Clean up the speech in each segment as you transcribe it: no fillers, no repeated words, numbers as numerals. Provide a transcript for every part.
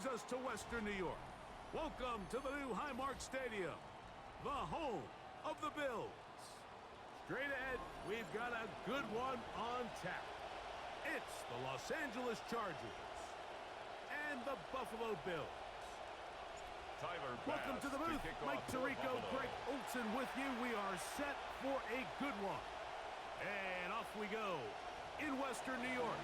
brings us to Western New York. Welcome to the new Highmark Stadium, the home of the Bills. Straight ahead, we've got a good one on tap. It's the Los Angeles Chargers and the Buffalo Bills. Welcome to the booth. Mike Tirico, Greg Olson with you. We are set for a good one. And off we go in Western New York.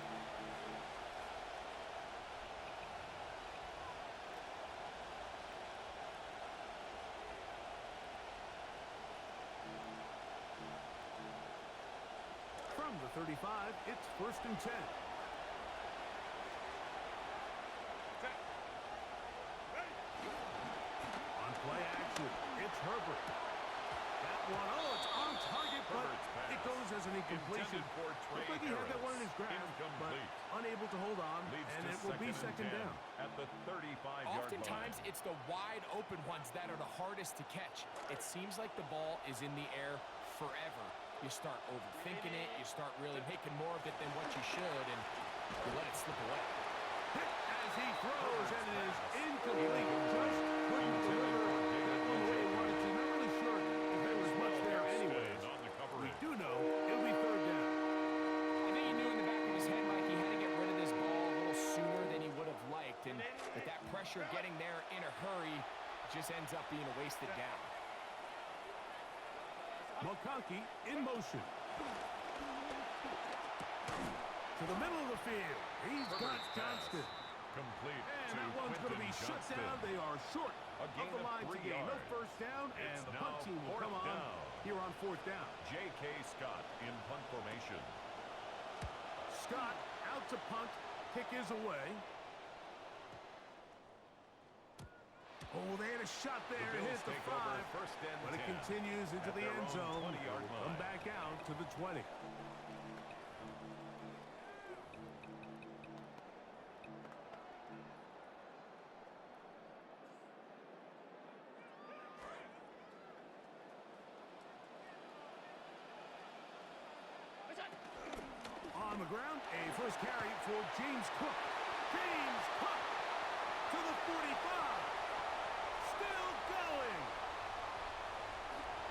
From the 35, it's 1st and 10. On play action, it's Herbert. That one, it's on target, but it goes as an incompletion. Looks like he had that one in his grasp, but unable to hold on, and it will be 2nd down. At the 35-yard line. Oftentimes, it's the wide open ones that are the hardest to catch. It seems like the ball is in the air forever. You start overthinking it, you start really making more of it than what you should, and you let it slip away. Hit as he throws, and it is incomplete. Just couldn't deliver that one the way he wanted to. Not really sure if there was much there anyways. We do know it'll be 3rd down. I think he knew in the back of his head, Mike, he had to get rid of this ball a little sooner than he would have liked, and with that pressure getting there in a hurry, it just ends up being a wasted down. McConkey in motion. To the middle of the field. He's got Johnston. Complete. And that one's going to be shut down. They are short of the line to gain. No 1st down, and the punt team will come on here on 4th down. J.K. Scott in punt formation. Scott out to punt. Kick is away. Oh, they had a shot there. It hit the 5, but it continues into the end zone. Come back out to the 20. On the ground, a first carry for James Cook. James Cook to the 45. Still going.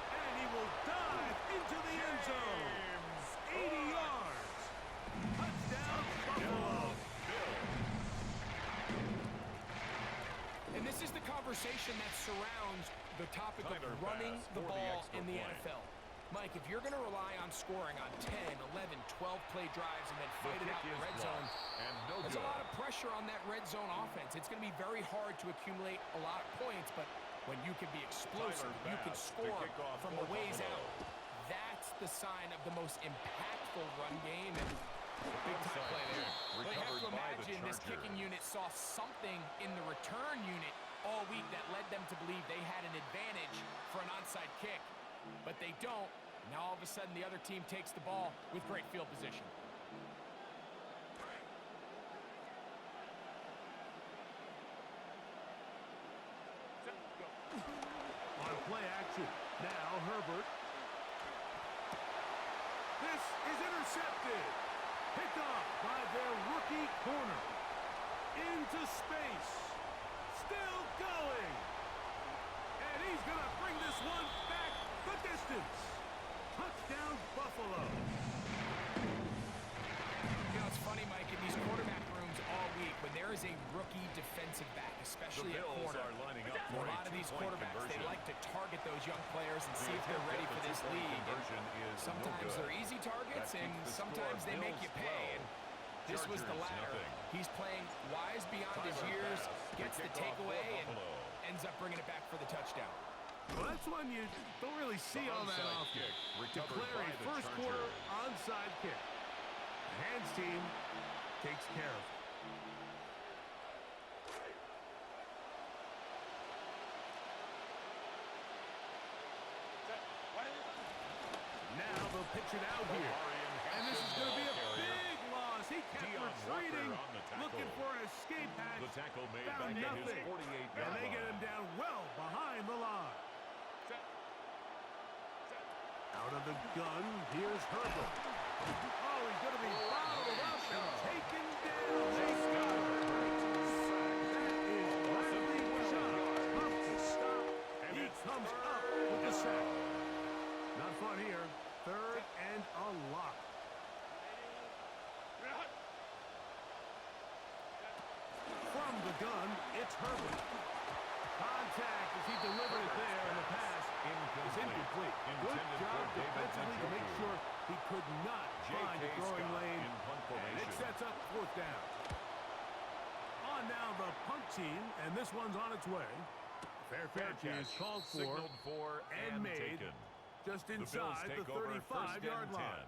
And he will dive into the end zone. 80 yards. Touchdown, Buffalo. And this is the conversation that surrounds the topic of running the ball in the NFL. Mike, if you're going to rely on scoring on 10, 11, 12-play drives and then fight it out in the red zone, there's a lot of pressure on that red zone offense. It's going to be very hard to accumulate a lot of points, but when you can be explosive, you can score from a ways out. That's the sign of the most impactful run game, and big time play there. Well, you have to imagine this kicking unit saw something in the return unit all week that led them to believe they had an advantage for an onside kick. But they don't. Now all of a sudden the other team takes the ball with great field position. On play action. Now Herbert. This is intercepted. Picked off by their rookie corner. Into space. Still going. And he's going to bring this one back the distance. Touchdown, Buffalo. You know, it's funny, Mike, in these quarterback rooms all week, when there is a rookie defensive back, especially at corner, a lot of these quarterbacks, they like to target those young players and see if they're ready for this league. And sometimes they're easy targets, and sometimes they make you pay. And this was the latter. He's playing wise beyond his years, gets the takeaway, and ends up bringing it back for the touchdown. Well, that's one you don't really see all that often. Declare a first quarter onside kick. The hands team takes care of it. Now they'll pitch it out here. And this is going to be a big loss. He kept retreating, looking for an escape hatch. Found nothing. And they get him down well behind the line. Out of the gun, here's Herbert. Oh, he's going to be fouled up and taken down. That is the gun, it's Herbert. Contact as he delivered it there, and the pass is incomplete. Good job defensively to make sure he could not find the throwing lane, and it sets up fourth down. On now the punt team, and this one's on its way. Fair catch is called for and made just inside the 35-yard line.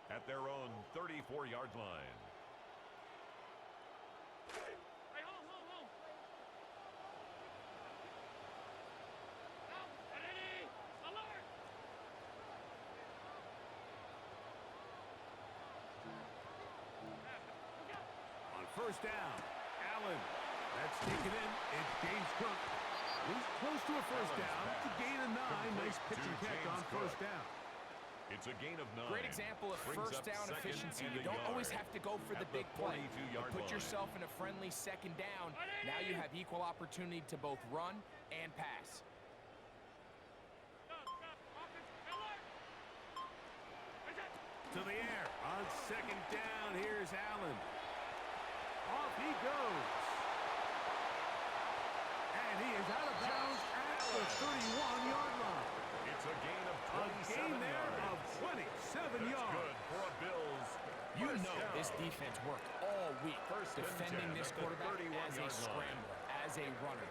At their own 34-yard line. On first down, Allen. That's taken in. It's James Cook. He's close to a first down. To gain a 9. Nice pitch and catch on first down. It's a gain of 9. Great example of first down efficiency. You don't always have to go for the big play. Put yourself in a friendly second down. Now you have equal opportunity to both run and pass. To the air. On second down, here's Allen. Off he goes. And he is out of bounds at the 31-yard line. It's a gain of 27 yards. Of 27 yards. Good for a Bills. You know this defense worked all week defending this quarterback as a scrambler, as a runner.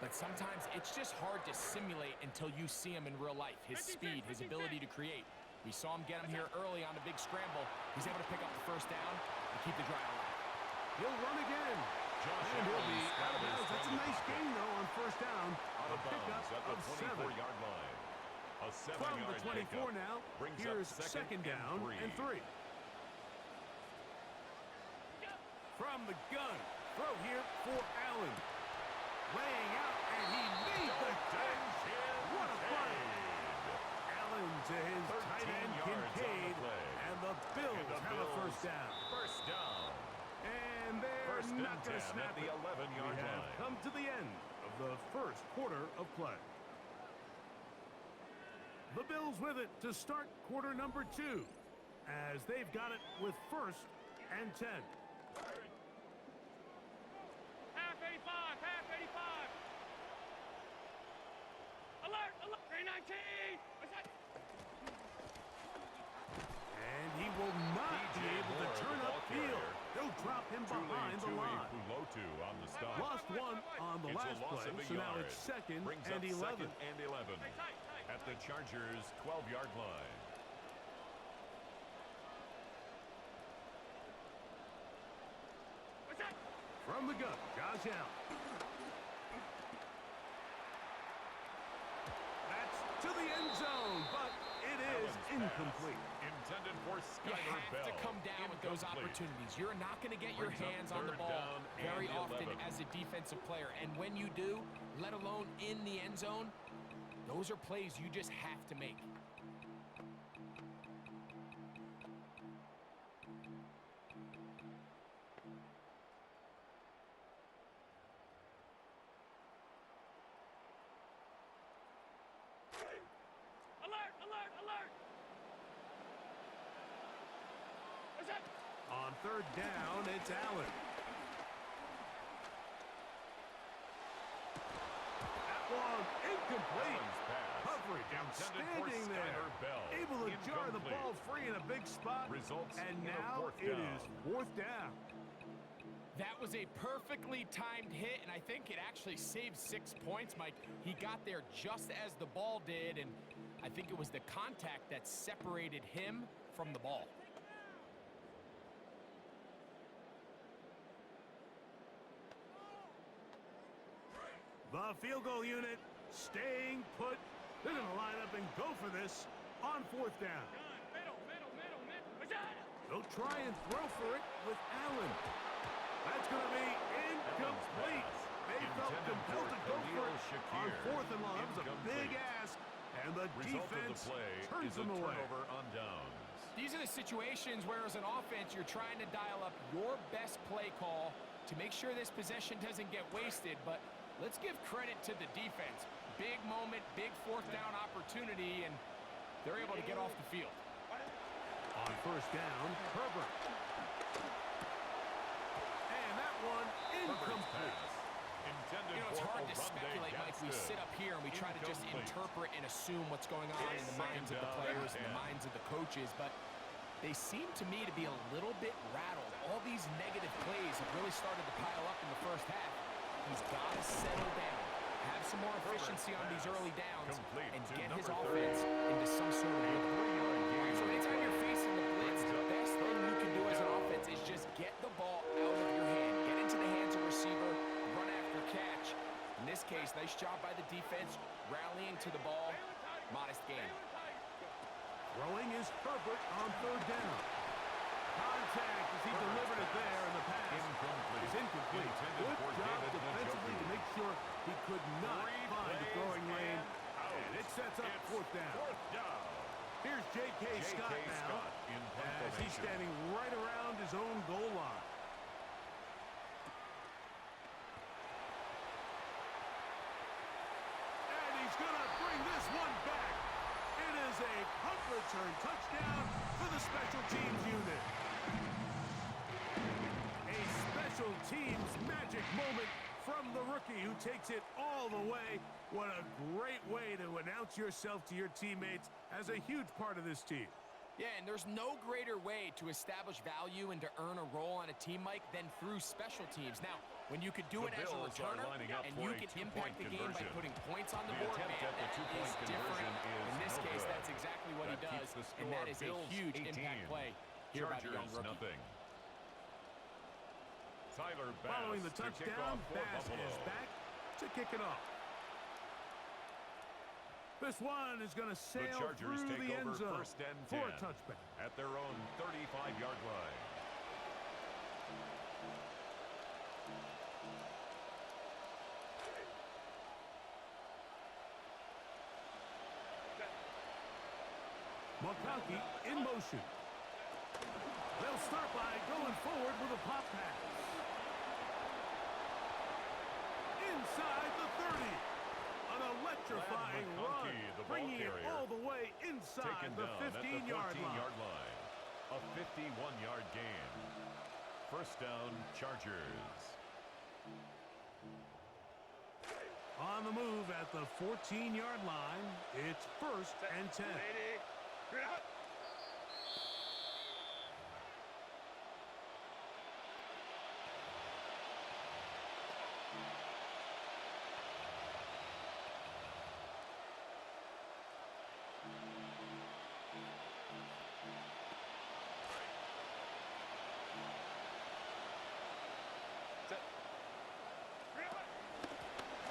But sometimes it's just hard to simulate until you see him in real life. His speed, his ability to create. We saw him get him here early on a big scramble. He's able to pick up the first down and keep the drive alive. He'll run again. And he'll be out of bounds. That's a nice gain, though, on first down. A pickup of 7. Line. A 7-yard From the 24 now, here's second down and 3. From the gun, throw here for Allen. Laying out, and he made the catch. What a play. Allen to his tight end, Kincaid, and the Bills have a first down. First down. And they're not going to snap the it. 11-yard We have line. come to the end of the first quarter of play. The Bills with it to start quarter number 2, as they've got it with first and 10. Half 85, half 85. Alert, alert, 319. And he will not be able to turn upfield. They'll drop him behind the line. On the stop. Lost one on the last play, so now it's second Brings and up 11. Second and 11 at the Chargers' 12-yard line. What's that? From the gun, Josh Allen. That's to the end zone, but it is incomplete. Intended for You Skyler have Bell. to come down with those opportunities. You're not going to get your Brings up hands on the third ball down very and often 11. as a defensive player. And when you do, let alone in the end zone, those are plays you just have to make. Alert, alert, alert. What's that? On third down, it's Allen. That one incomplete. Allen's pass. Coverage Intended for outstanding there. Skyler Bell. Able to jar the Incomplete. ball free in a big spot. Results And in a now fourth it down. is fourth down. That was a perfectly timed hit, and I think it actually saved 6 points, Mike. He got there just as the ball did, and I think it was the contact that separated him from the ball. The field goal unit staying put. They're going to line up and go for this on fourth down. Middle, middle, middle, middle. What's that? They'll try and throw for it with Allen. That's going to be incomplete. They felt compelled to go for it on fourth and long. That was a big ask, and the Result of the defense play turns is a them away. turnover on downs. These are the situations where, as an offense, you're trying to dial up your best play call to make sure this possession doesn't get wasted. But let's give credit to the defense. Big moment, big fourth down opportunity, and they're able to get off the field. On first down, Herbert. And that one incomplete. hard to speculate, Mike. We sit up here and we try to just interpret and assume what's going on in the minds of the players and the minds of the coaches, but they seem to me to be a little bit rattled. All these negative plays have really started to pile up in the first half. He's got to settle down, have some more efficiency on these early downs, and get his offense into some sort of rhythm. So anytime you're facing the blitz, the best thing you can do as an offense is just get the ball out of your hand. Get into the hands of receiver, run after catch. In this case, nice job by the defense, rallying to the ball. Modest gain. Throwing is Herbert on third down. Contact as he delivered it there, and the pass is incomplete. Good job defensively to make sure he could not find the throwing lane, and it sets up fourth down. Here's J.K. Scott now, as he's standing right around his own goal line. And he's going to bring this one back. It is a punt return touchdown for the special teams unit. A special teams magic moment from the rookie who takes it all the way. What a great way to announce yourself to your teammates as a huge part of this team. Yeah, and there's no greater way to establish value and to earn a role on a team, Mike, than through special teams. Now, when you could do it as a returner and you can impact the game by putting points on the board, man, that is different. In this case, that's exactly what he does, and that is a huge impact play here by the young rookie. Following the touchdown, Bass is back to kick it off. This one is going to sail through the end zone for a touchback. At their own 35-yard line. McConkey in motion. They'll start by going forward with a pop pass. Inside the 30. An electrifying run, bringing it all the way inside the 15-yard line. A 51-yard gain. First down, Chargers. On the move at the 14-yard line, it's 1st and 10.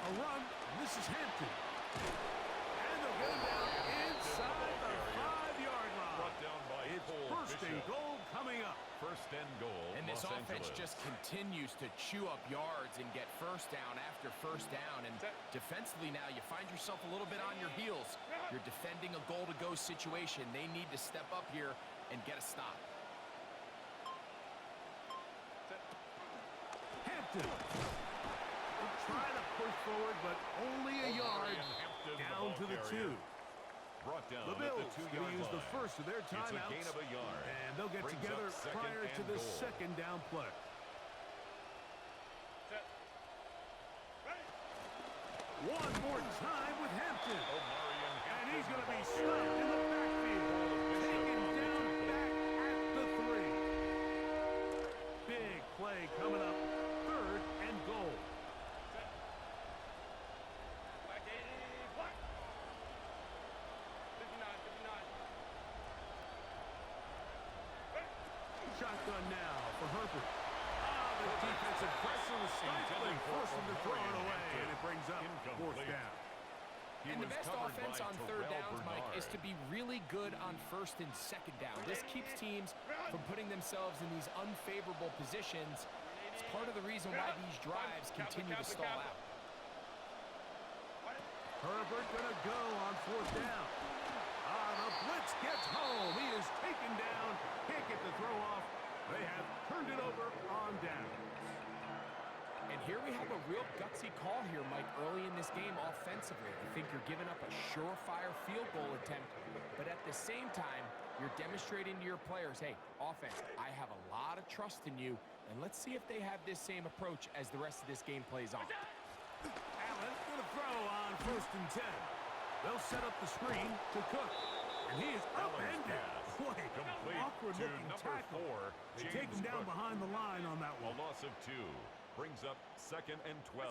A run, this is Hampton. And they'll get him down inside the 5-yard line. Brought down by It's 1st and goal coming up. First and goal, And this Los offense Angeles. just continues to chew up yards and get first down after first down. And defensively now, you find yourself a little bit on your heels. You're defending a goal-to-go situation. They need to step up here and get a stop. Hampton. Try to push forward, but only a yard down to the 2. Brought down The Bills at the 2-yard will use the line. first of their It's a timeouts, gain of a yard. and they'll get Brings together up second prior to and the goal. second down play. One more time with Hampton. And he's going to be stopped in the backfield. Taken down back at the 3. Big play coming up. 3rd and goal. Shotgun now for Herbert. The defensive pressure was stifling, forced him to throw it away, and it brings up 4th down. And the best offense on third downs, Mike, is to be really good on 1st and 2nd down. This keeps teams from putting themselves in these unfavorable positions. It's part of the reason why these drives continue to stall out. Herbert gonna go on 4th down. The blitz gets home. He is taken down. Can't get the throw off. They have turned it over on downs. And here we have a real gutsy call here, Mike, early in this game offensively. I think you're giving up a surefire field goal attempt, but at the same time, you're demonstrating to your players, hey, offense, I have a lot of trust in you, and let's see if they have this same approach as the rest of this game plays on. on 1st and 10. They'll set up the screen to Cook. And he is upended. Boy, Complete awkward-looking to tackle. number 4, They take him down behind the line on that A one. loss of 2 brings up 2nd and 12.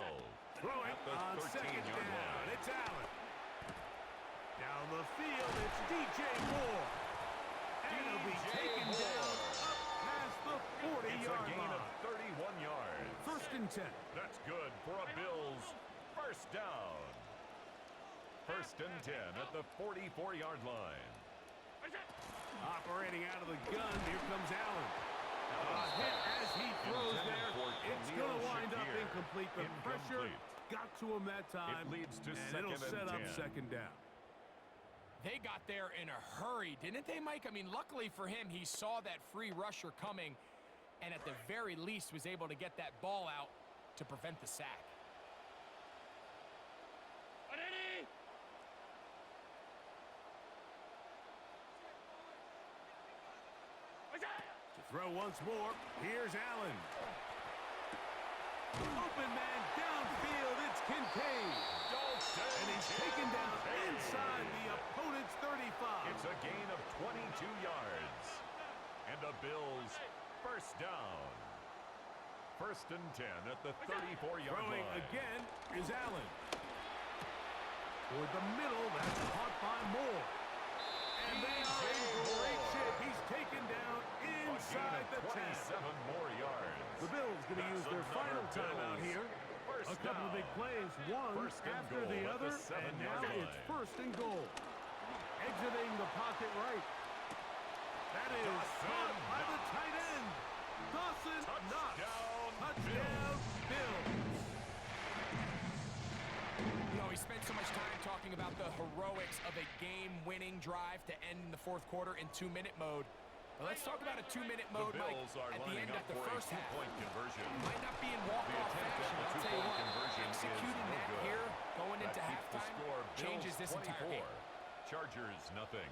Throwing at the on 2nd 13-yard down. line. It's Allen. Down the field, it's DJ Moore. And he'll be taken down up past the 40-yard It's a gain line. of 31 yards. 1st and 10. That's good for a Bills first down. 1st and 10 at the 44-yard line. Operating out of the gun, here comes Allen. A hit as he throws there. It's going to wind up incomplete. The pressure got to him that time. It leads to and 2nd it'll set and up 10. 2nd down. They got there in a hurry, didn't they, Mike? I mean, luckily for him, he saw that free rusher coming and at the very least was able to get that ball out to prevent the sack. Ready? To throw once more, here's Allen. Open man downfield, it's Kincaid. And he's taken down inside the opponent's 35. It's a gain of 22 yards. And the Bills first down. 1st and 10 at the 34-yard Throwing line. again is Allen. Toward the middle, that's caught by Moore. And they are in great shape. He's taken down inside the 10. 27 more yards. The Bills going to use their final timeout here. A couple of big plays, one after the other, and now it's 1st and goal. Exiting the pocket right. That is caught by the tight end. Dawson Knox. Touchdown, Bills. You know, we spent so much time talking about the heroics of a game-winning drive to end in the 4th quarter in 2-minute mode. But let's talk about a 2-minute mode, Mike, at the end of the first half. Conversion. Might not be in walk-off fashion, but I'll tell you what, executing that here, going into halftime, changes this entire game. Chargers, nothing.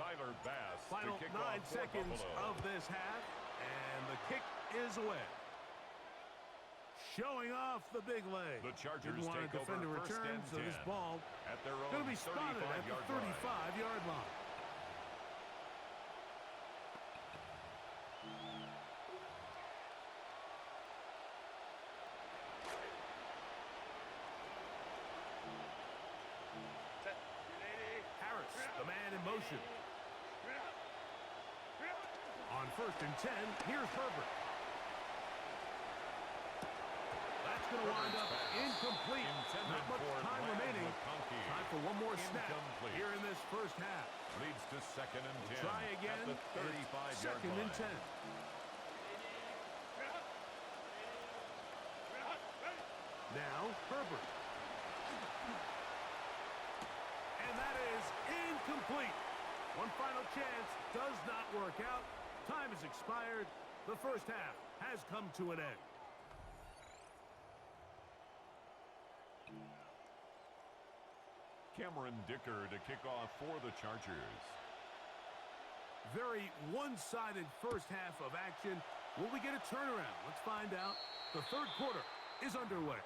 Tyler Bass Final to kick 9 off for seconds Buffalo. of this half, and the kick is away. Showing off the big leg. The Chargers didn't want take to defend a over 1st return, and so this 10 ball at their own going to be spotted at the 35-yard line. Harris, the man in motion. On 1st and 10, here's Herbert. That's going to wind up incomplete. Not much time remaining. Time for one more snap here in this first half. Leads to 2nd and 10. Try again. At the 35-yard 2nd and 10. Now Herbert. And that is incomplete. One final chance does not work out. Time has expired. The first half has come to an end. Cameron Dicker to kick off for the Chargers. Very one-sided first half of action. Will we get a turnaround? Let's find out. The 3rd quarter is underway.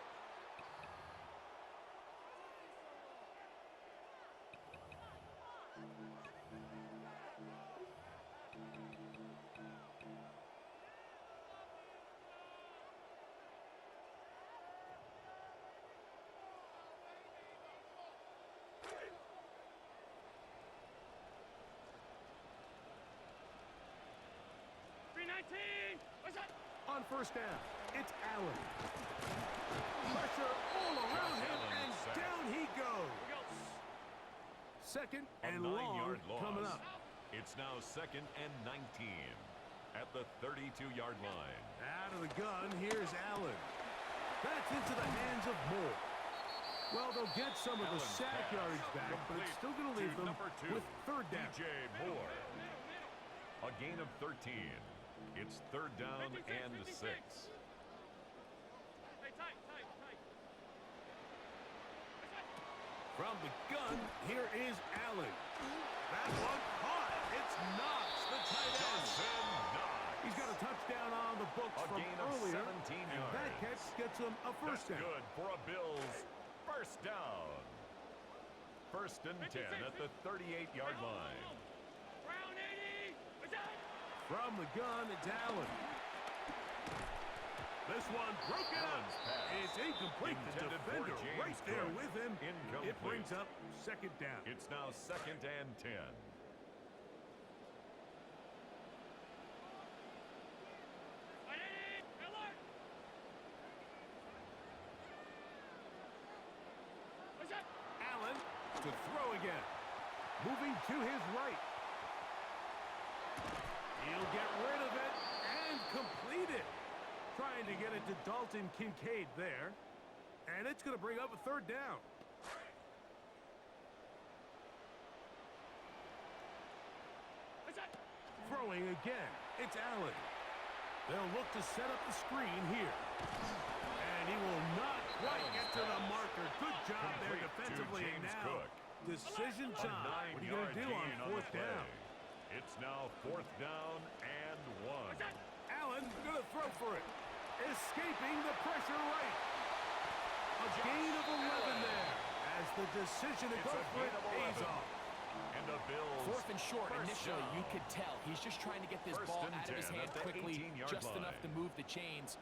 On 1st down, it's Allen. Pressure all around him, and down he goes. 2nd and long coming up. It's now 2nd and 19 at the 32-yard line. Out of the gun, here's Allen. That's into the hands of Moore. Well, they'll get some of the sack yardage back, but it's still going to leave them with 3rd down. DJ Moore. A gain of 13. It's 3rd down and 6. From the gun, here is Allen. That one caught. It's Knox, the tight end. He's got a touchdown on the books from gain of earlier. 17 and that yards. catch gets him a first That's down. good for a Bills First down. First and 10 at the 38-yard line. Round 80. What's that? From the gun, it's Allen. This one broken up. Allen's pass. It's incomplete. The Intended for defender James right there Cook. with him. Incomplete. It brings up second down. It's now 2nd and 10. Alert. What's that? Allen to throw again. Moving to his right. He'll get rid of it and complete it. Trying to get it to Dalton Kincaid there. And it's going to bring up a third down. What's that? Throwing again. It's Allen. They'll look to set up the screen here. And he will not quite get to the marker. Good job there Complete to defensively. And James now, Cook. decision A time. What are you 9-yard going to do on gain fourth the play. down? It's now 4th down and 1. What's that? Allen going to throw for it. Escaping the pressure right. A gain of 11 there. As the decision to It's go a for it gain of pays 11. off. And the Bills. Fourth and short. first Initially, down. you could tell he's just trying to get this First ball and out of his 10 hand at the quickly, 18-yard just enough to line. move the chains.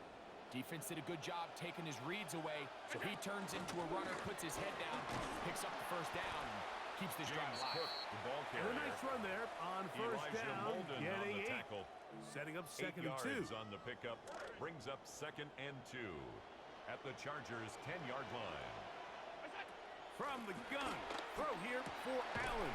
Defense did a good job taking his reads away, so he turns into a runner, puts his head down, picks up the first down, and keeps this drive James alive. Cook, the ball And carrier. a nice run there on first Elijah down. Molden on Getting the 8. tackle. Setting up 8 second and 2. yards on the pickup. Brings up 2nd and 2 at the Chargers' 10-yard line. What's that? From the gun. Throw here for Allen.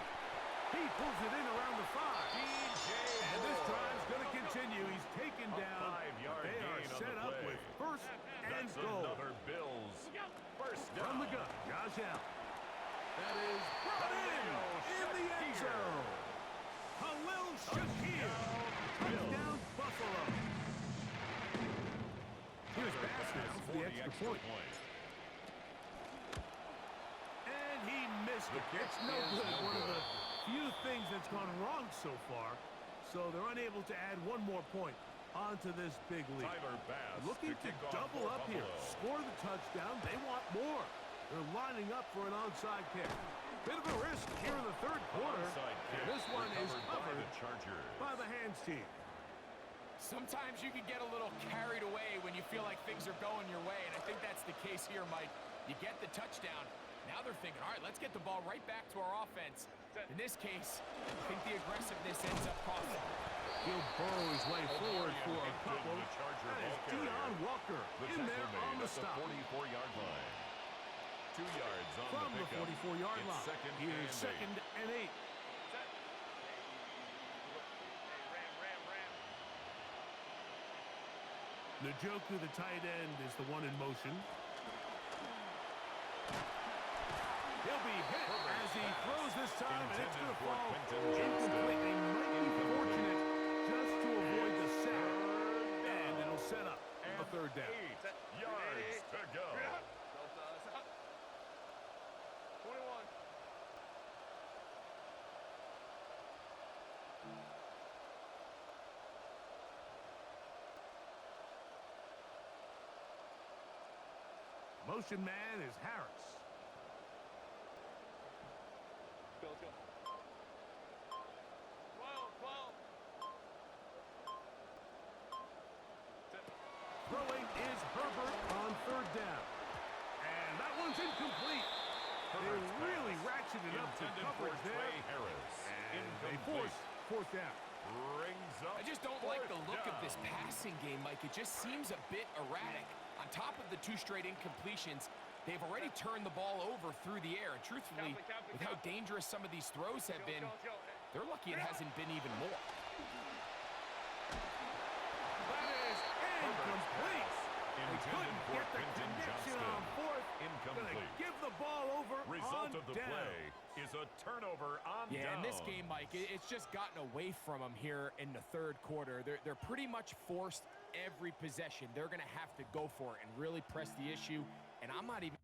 He pulls it in around the 5. And this drive's going to continue. He's taken A down. 5-yard They are gain on set the up play. with first and That's goal. another Bills Look out. first down. From the gun, Josh Allen. That is brought in the end zone. Khalil Shakir. Touchdown, Buffalo. Here's Bass now for the extra point. And he missed it. kick It's no is good. no One of the good. few things that's gone wrong so far. So they're unable to add one more point onto this big lead. Tyler Bass Looking to kick off double for up here. Buffalo. Score the touchdown. They want more. They're lining up for an onside kick. Bit of a risk here in the third quarter. Onside kick This one is recovered by covered the Chargers. by the hands team. Sometimes you can get a little carried away when you feel like things are going your way, and I think that's the case here, Mike. You get the touchdown. Now they're thinking, all right, let's get the ball right back to our offense. In this case, I think the aggressiveness ends up costing them. He'll burrow his way forward for a couple. The Charger That is ball carrier. Deion Walker The in there tackle on made the at stop. the 44-yard line. 2 yards on From the the pickup. 44-yard It's line. 2nd Here's and 2nd and 8. What's that? Ram. Njoku, the tight end, is the one in motion. He'll be hit as he throws this time, and it's going to fall incomplete. They might be fortunate just to avoid the sack, and it'll set up a third down. 8 yards to go. 21. Motion man is Harris. Let's go. 12. Throwing is Herbert on third down. And that one's incomplete. They really ratcheted up the Intended coverage for there. Trey Harris. And they Incomplete. force fourth down. Brings up I just don't like the fourth look of down. this passing game, Mike. It just seems a bit erratic. On top of the 2 straight incompletions, they've already turned the ball over through the air. And truthfully, with how dangerous some of these throws have been, they're lucky it hasn't been even more. That is incomplete. They Intended couldn't for get the Quentin connection Johnston. on fourth. Gonna Incomplete. give the ball over Result on of the down. play is a turnover on Yeah, down. in this game, Mike, it's just gotten away from them here in the third quarter. They're pretty much forced every possession. They're going to have to go for it and really press the issue. And I'm not even